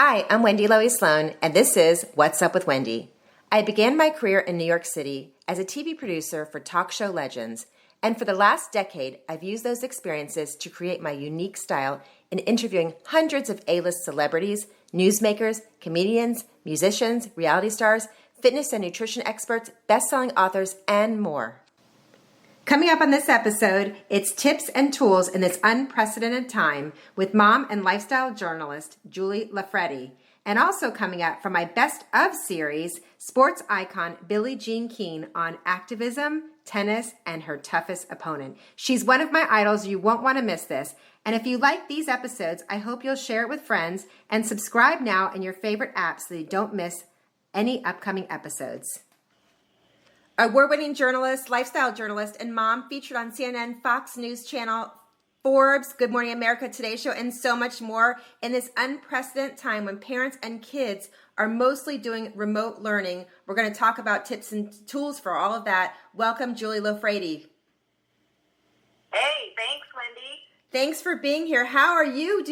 Hi, I'm Wendy Lowy Sloan, and this is What's Up with Wendy. I began my career in New York City as a TV producer for talk show legends, and for the last decade, I've used those experiences to create my unique style in interviewing hundreds of A-list celebrities, newsmakers, comedians, musicians, reality stars, fitness and nutrition experts, best-selling authors, and more. Coming up on this episode, it's tips and tools in this unprecedented time with mom and lifestyle journalist Julie Loffredi. And also coming up from my Best of series, sports icon Billie Jean King on activism, tennis, and her toughest opponent. She's one of my idols. You won't want to miss this. And if you like these episodes, I hope you'll share it with friends and subscribe now in your favorite app so you don't miss any upcoming episodes. Award-winning journalist, lifestyle journalist, and mom featured on CNN, Fox News Channel, Forbes, Good Morning America, Today Show, and so much more in this unprecedented time when parents and kids are mostly doing remote learning. We're going to talk about tips and tools for all of that. Welcome, Julie Loffredi. Hey, thanks, Wendy. Thanks for being here. How are you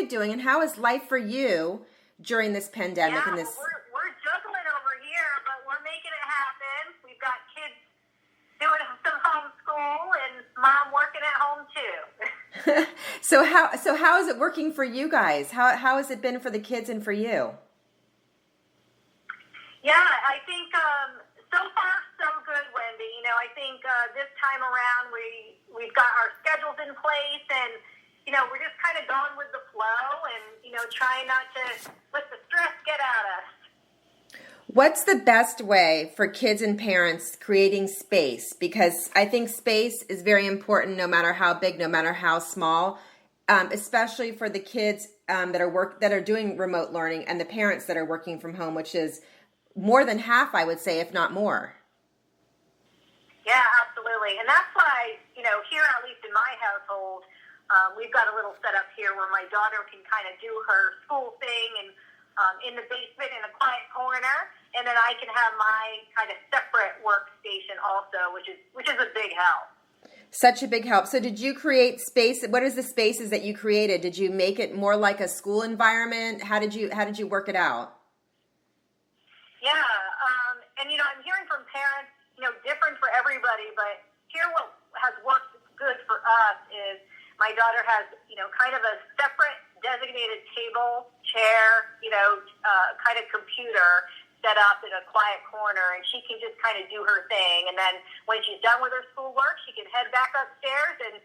doing, and how is life for you during this pandemic? We're juggling over here, but we're making it happen. We've got kids doing some homeschool and mom working at home too. So how is it working for you guys? How has it been for the kids and for you? Yeah, I think so far so good, Wendy. You know, I think this time around we've got our schedules in place, and we're just kind of going with the flow, and trying not to let the stress get at us. What's the best way for kids and parents creating space? Because I think space is very important no matter how big, no matter how small, especially for the kids that are doing remote learning and the parents that are working from home, which is more than half, I would say, if not more. Yeah, absolutely. And that's why, here, at least in my household, we've got a little setup here where my daughter can kind of do her school thing and in the basement in a quiet corner, and then I can have my kind of separate workstation also, which is a big help. Such a big help. So did you create space? What is the spaces that you created? Did you make it more like a school environment? How did you work it out? Yeah, and I'm hearing from parents, different for everybody, but here what has worked good for us is my daughter has, kind of a separate designated table, chair, kind of computer set up in a quiet corner, and she can just kind of do her thing. And then when she's done with her schoolwork, she can head back upstairs and,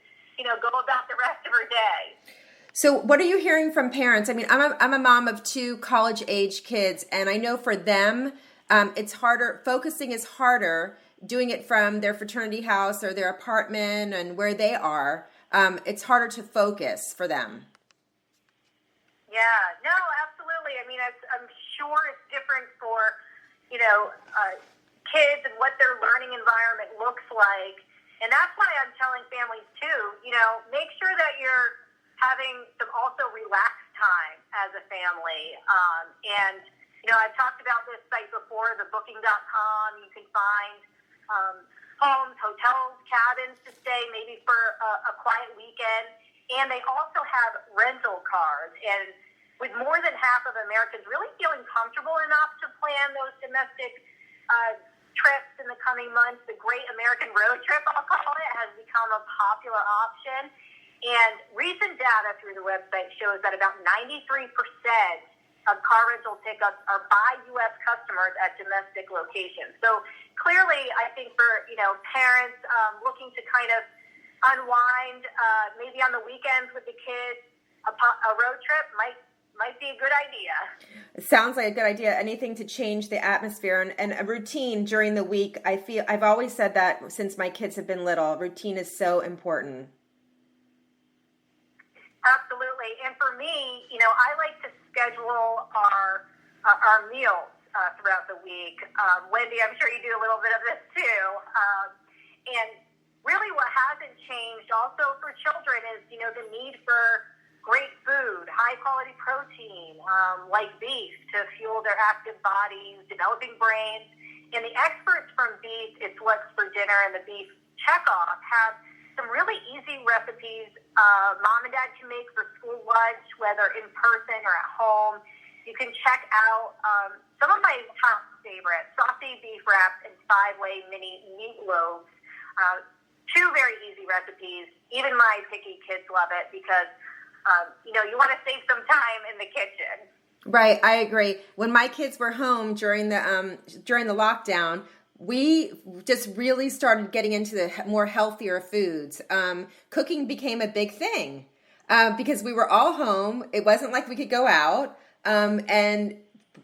go about the rest of her day. So what are you hearing from parents? I mean, I'm a mom of 2 college-age kids, and I know for them, it's harder. Focusing is harder doing it from their fraternity house or their apartment and where they are. It's harder to focus for them. Yeah, no, absolutely. I mean, I'm sure it's different for, kids and what their learning environment looks like. And that's why I'm telling families too, make sure that you're having some also relaxed time as a family. And I've talked about this site before, the booking.com. You can find homes, hotels, cabins to stay maybe for a quiet weekend. And they also have rental cars. And with more than half of Americans really feeling comfortable enough to plan those domestic trips in the coming months, the Great American Road Trip, I'll call it, has become a popular option. And recent data through the website shows that about 93% of car rental pickups are by U.S. customers at domestic locations. So clearly, I think for parents looking to kind of unwind, maybe on the weekends with the kids, a road trip might be a good idea. It sounds like a good idea. Anything to change the atmosphere and a routine during the week. I've always said that since my kids have been little. Routine is so important. Absolutely. And for me, I like to schedule our meals throughout the week. Wendy, I'm sure you do a little bit of this too. And really what hasn't changed also for children is, the need for great food, high-quality protein, like beef, to fuel their active bodies, developing brains. And the experts from Beef, It's What's for Dinner, and the Beef Checkoff have some really easy recipes mom and dad can make for school lunch, whether in person or at home. you can check out some of my top favorites: saucy beef wraps and 5-way mini meatloaves. Two very easy recipes. Even my picky kids love it because, you want to save some time in the kitchen. Right, I agree. When my kids were home during the lockdown, we just really started getting into the more healthier foods. Cooking became a big thing because we were all home. It wasn't like we could go out, and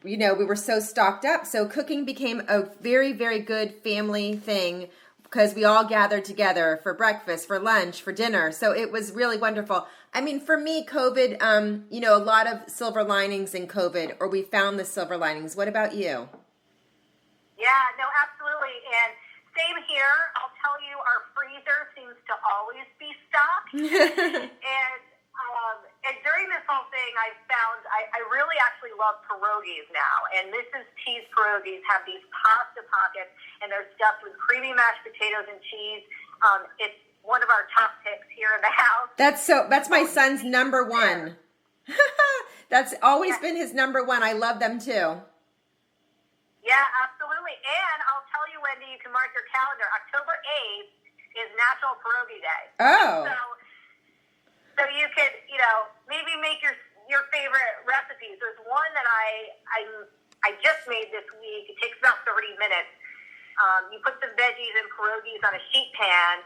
we were so stocked up. So cooking became a very, very good family thing because we all gathered together for breakfast, for lunch, for dinner. So it was really wonderful. I mean, for me, COVID, a lot of silver linings in COVID, or we found the silver linings. What about you? Yeah, no, absolutely. And same here. I'll tell you, our freezer seems to always be stocked. And during this whole thing, I found I really actually love pierogies now. And Mrs. T's pierogies have these pasta pockets, and they're stuffed with creamy mashed potatoes and cheese. It's one of our top picks here in the house. That's my son's number one. That's always been his number one. I love them too. Yeah, absolutely. And I'll tell you, Wendy, you can mark your calendar. October 8th is National Pierogi Day. Oh. So you could, maybe make your favorite recipes. There's one that I just made this week. It takes about 30 minutes. You put some veggies and pierogies on a sheet pan.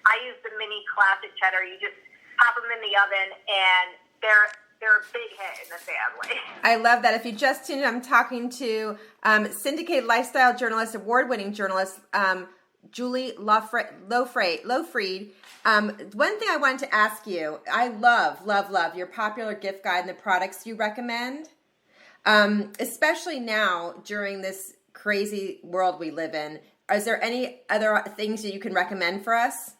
I use the mini classic cheddar. You just pop them in the oven, and they're a big hit in the family. I love that. If you just tuned in, I'm talking to syndicated lifestyle journalist, award-winning journalist, Julie Loffredi. One thing I wanted to ask you, I love your popular gift guide and the products you recommend, especially now during this crazy world we live in. Is there any other things that you can recommend for us?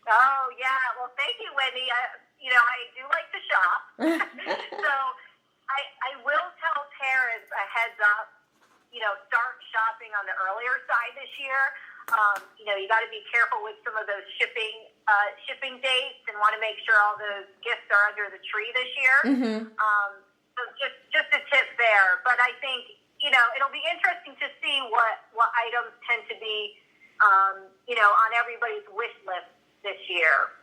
Oh, yeah. Well, thank you, Wendy. I do like to shop. So I will tell parents a heads up, start shopping on the earlier side this year. You got to be careful with some of those shipping dates and want to make sure all those gifts are under the tree this year. Mm-hmm. So just a tip there. But I think, it'll be interesting to see what items tend to be, on everybody's wish list this year.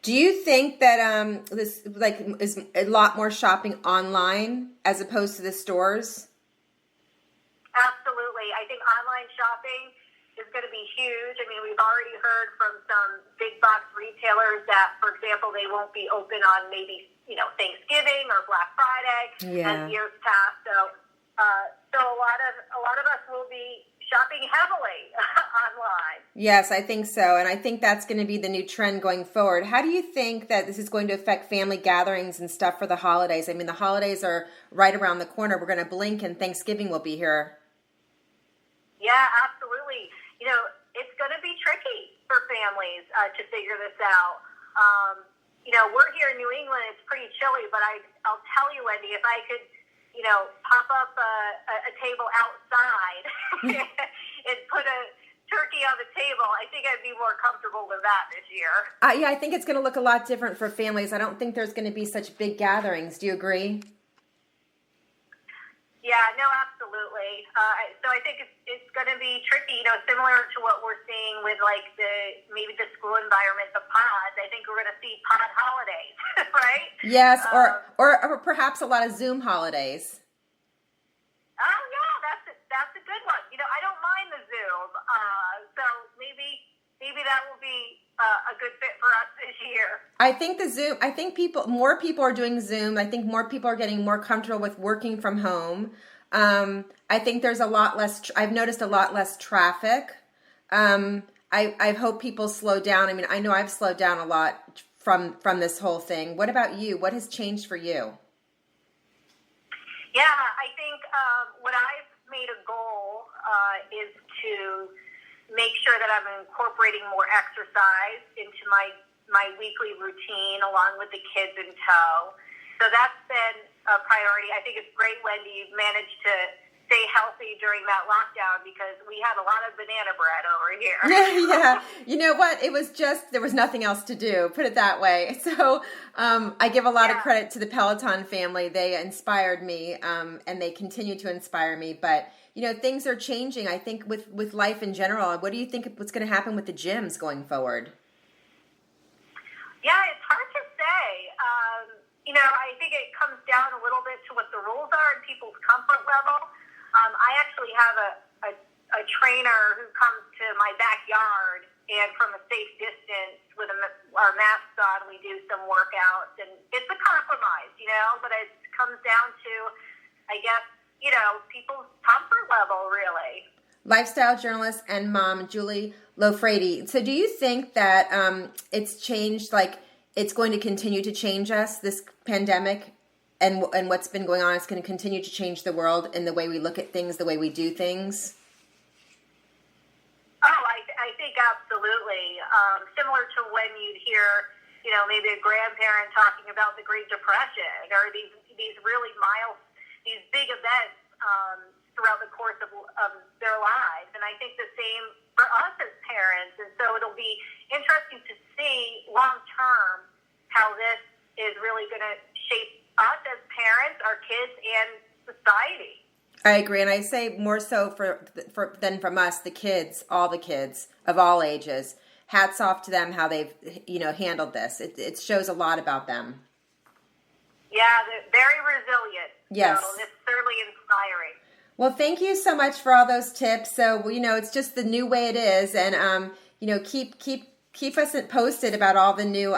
Do you think that this is a lot more shopping online as opposed to the stores? Absolutely. I think online shopping is going to be huge. I mean, we've already heard from some big box retailers that, for example, they won't be open on maybe, Thanksgiving or Black Friday as years pass. So a lot of us will be shopping heavily online. Yes, I think so. And I think that's going to be the new trend going forward. How do you think that this is going to affect family gatherings and stuff for the holidays? I mean, the holidays are right around the corner. We're going to blink and Thanksgiving will be here. Yeah, absolutely. It's going to be tricky for families to figure this out. We're here in New England. It's pretty chilly, but I'll tell you, Wendy, if I could, pop up a table outside and put a turkey on the table, I think I'd be more comfortable with that this year. Yeah, I think it's going to look a lot different for families. I don't think there's going to be such big gatherings. Do you agree? Yeah, no, absolutely. So I think it's going to be tricky, similar to what we're seeing with maybe the school environment, the pods. I think we're going to see pod holidays, right? Yes, or perhaps a lot of Zoom holidays. Oh yeah, that's a good one. I don't mind the Zoom, so maybe that will be a good fit for us this year. I think more people are doing Zoom. I think more people are getting more comfortable with working from home. I think there's a lot less, I've noticed a lot less traffic. I hope people slow down. I mean, I know I've slowed down a lot from this whole thing. What about you? What has changed for you? Yeah, I think what I've made a goal is to make sure that I'm incorporating more exercise into my weekly routine along with the kids in tow. So that's been a priority. I think it's great, Wendy, you've managed to stay healthy during that lockdown because we had a lot of banana bread over here. Yeah. You know what? It was just, there was nothing else to do, put it that way. So I give a lot of credit to the Peloton family. They inspired me and they continue to inspire me. But, you know, things are changing, I think, with life in general. What do you think what's going to happen with the gyms going forward? Yeah, it's hard to say. You know, I think it comes down a little bit to what the rules are and people's comfort level. I actually have a trainer who comes to my backyard, and from a safe distance with our masks on, we do some workouts, and it's a compromise, you know, but it comes down to, I guess, you know, people's comfort level, really. Lifestyle journalist and mom, Julie Loffredi. So do you think that it's changed, like it's going to continue to change us, this pandemic, and what's been going on is going to continue to change the world in the way we look at things, the way we do things? Oh, I think absolutely. Similar to when you'd hear, you know, maybe a grandparent talking about the Great Depression or these really these big events throughout the course of their lives. And I think the same for us as parents. And so it'll be interesting to see long term how this is really going to shape us as parents, our kids, and society. I agree, and I say more so than from us, the kids, all the kids of all ages. Hats off to them how they've, you know, handled this. It shows a lot about them. Yeah, they're very resilient. Yes, so it's certainly inspiring. Well, thank you so much for all those tips. So, you know, it's just the new way it is, and you know, keep us posted about all the new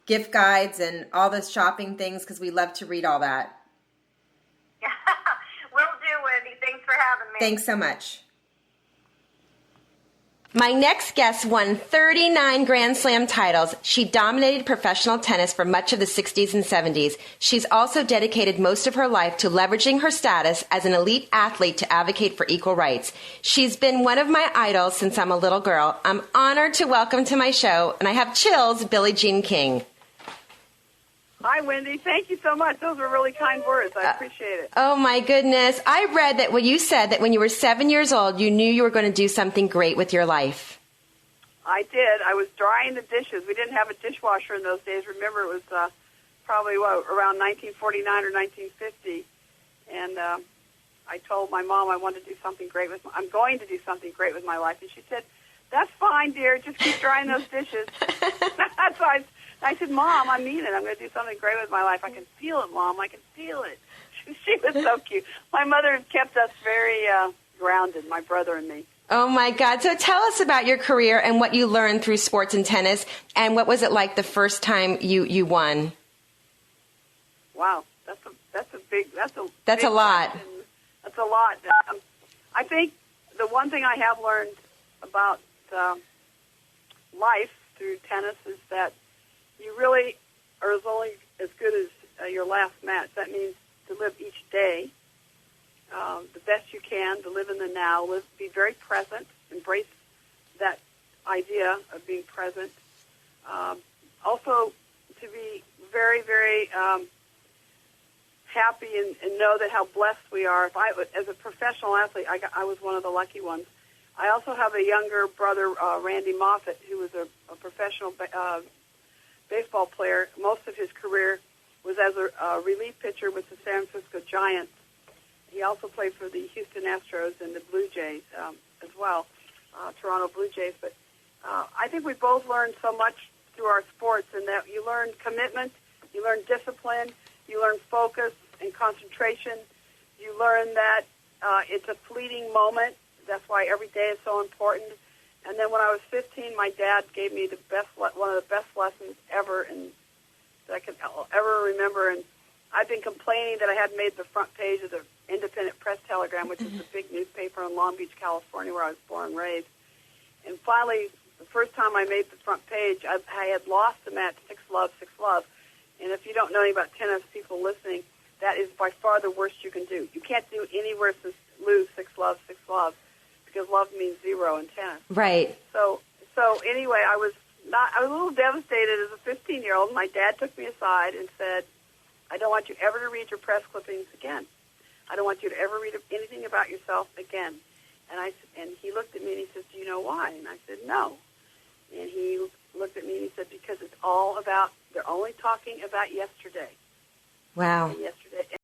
gift guides and all the shopping things because we love to read all that. Will do, Wendy. Thanks for having me. Thanks so much. My next guest won 39 Grand Slam titles. She dominated professional tennis for much of the 60s and 70s. She's also dedicated most of her life to leveraging her status as an elite athlete to advocate for equal rights. She's been one of my idols since I'm a little girl. I'm honored to welcome to my show, and I have chills, Billie Jean King. Hi, Wendy. Thank you so much. Those were really kind words. I appreciate it. Oh, my goodness. I read that when you said that when you were 7 years old, you knew you were going to do something great with your life. I did. I was drying the dishes. We didn't have a dishwasher in those days. Remember, it was probably, around 1949 or 1950. And I told my mom I wanted to do something great I'm going to do something great with my life. And she said, that's fine, dear. Just keep drying those dishes. That's why I said, Mom, I mean it. I'm going to do something great with my life. I can feel it, Mom. I can feel it. She was so cute. My mother kept us very grounded, my brother and me. Oh, my God. So tell us about your career and what you learned through sports and tennis, and what was it like the first time you won? Wow. That's a big a lot. Question. That's a lot. I think the one thing I have learned about life through tennis is that you really are only as good as your last match. That means to live each day the best you can, to live in the now, be very present, embrace that idea of being present. Also, to be very, very happy and know that how blessed we are. As a professional athlete, I was one of the lucky ones. I also have a younger brother, Randy Moffat, who was a professional baseball player. Most of his career was as a relief pitcher with the San Francisco Giants. He also played for the Houston Astros and the Blue Jays as well, Toronto Blue Jays. But I think we both learned so much through our sports, in that you learn commitment, you learn discipline, you learn focus and concentration. You learn that it's a fleeting moment. That's why every day is so important. And then when I was 15, my dad gave me one of the best lessons ever, and that I can ever remember. And I've been complaining that I hadn't made the front page of the Independent Press Telegram, which is the big newspaper in Long Beach, California, where I was born and raised. And finally, the first time I made the front page, I had lost the match 6-love, 6-love. And if you don't know anything about tennis, people listening, that is by far the worst you can do. You can't do any worse than lose 6-love, 6-love, because love means 0 in tennis. Right. So anyway, I was a little devastated as a 15-year-old. My dad took me aside and said, I don't want you ever to read your press clippings again. I don't want you to ever read anything about yourself again. And he looked at me and he says, do you know why? And I said, no. And he looked at me and he said, because it's all about, they're only talking about yesterday. Wow. And yesterday,